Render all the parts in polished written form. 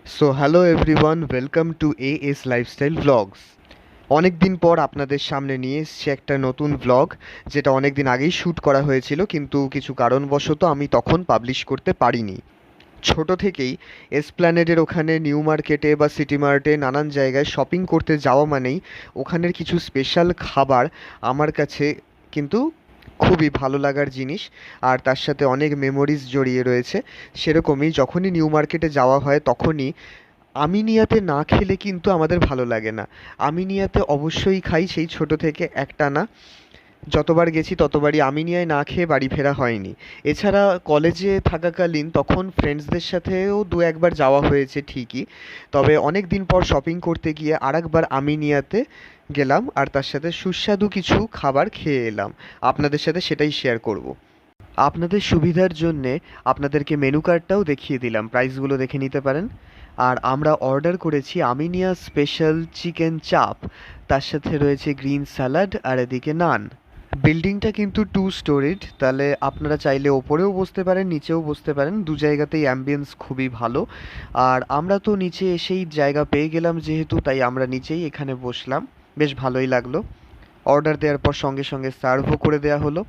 So hello everyone, welcome to as lifestyle vlogs. অনেক দিন পর আপনাদের সামনে নিয়ে এসেছি একটা নতুন ভ্লগ, যেটা অনেক দিন আগেই শ্যুট করা হয়েছিল, কিন্তু কিছু কারণবশত আমি তখন পাবলিশ করতে পারিনি। ছোট থেকেই এসপ্ল্যানেডের ওখানে, নিউ মার্কেটে বা সিটি মার্টে নানান জায়গায় শপিং করতে যাওয়া মানেই ওখানের কিছু স্পেশাল খাবার আমার কাছে কিন্তু খুবই ভালো লাগার জিনিস, আর তার সাথে অনেক মেমোরিজ জড়িয়ে রয়েছে। সেরকমই যখনই নিউ মার্কেটে যাওয়া হয় তখনই আমিনিয়াতে না খেলে কিন্তু আমাদের ভালো লাগে না। আমিনিয়াতে অবশ্যই খাই, সেই ছোট থেকে একটানা যতবার গেছি ততবারই আমিনিয়ায় না খেয়ে বাড়ি ফেরা হয়নি। এছাড়া কলেজে থাকাকালীন তখন ফ্রেন্ডসদের সাথেও দু একবার যাওয়া হয়েছে ঠিকই, তবে অনেক দিন পর শপিং করতে গিয়ে আরেকবার আমিনিয়াতে গেলাম, আর তার সাথে সুস্বাদু কিছু খাবার খেয়ে এলাম। আপনাদের সাথে সেটাই শেয়ার করব। আপনাদের সুবিধার জন্যে আপনাদেরকে মেনু কার্ডটাও দেখিয়ে দিলাম, প্রাইসগুলো দেখে নিতে পারেন। আর আমরা অর্ডার করেছি আমিনিয়া স্পেশাল চিকেন চাপ, তার সাথে রয়েছে গ্রিন স্যালাড আর এদিকে নান। বিল্ডিংটা কিন্তু 2 স্টোরিড, তাহলে আপনারা চাইলে ওপরেও বসতে পারেন, নিচেও বসতে পারেন, দু জায়গাতেই অ্যাম্বিয়েন্স খুবই ভালো। আর আমরা তো নিচে এসেই জায়গা পেয়ে গেলাম যেহেতু, তাই আমরা নিচেই এখানে বসলাম, বেশ ভালোই লাগলো। অর্ডার দেওয়ার পর সঙ্গে সঙ্গে সার্ভও করে দেওয়া হলো।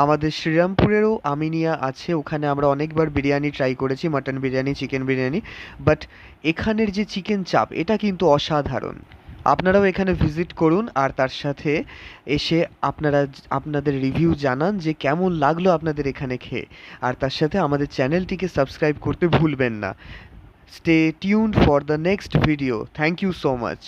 আমাদের শ্রীরামপুরেরও আমিনিয়া আছে, ওখানে আমরা অনেকবার বিরিয়ানি ট্রাই করেছি, mutton biryani, chicken biryani, but এখানের যে চিকেন চাপ এটা কিন্তু অসাধারণ। আপনারাও এখানে ভিজিট করুন, আর তার সাথে এসে আপনারা আপনাদের রিভিউ জানান যে কেমন লাগলো আপনাদের এখানে খেয়ে। আর তার সাথে আমাদের চ্যানেলটিকে সাবস্ক্রাইব করতে ভুলবেন না। Stay tuned for the next video. Thank you so much.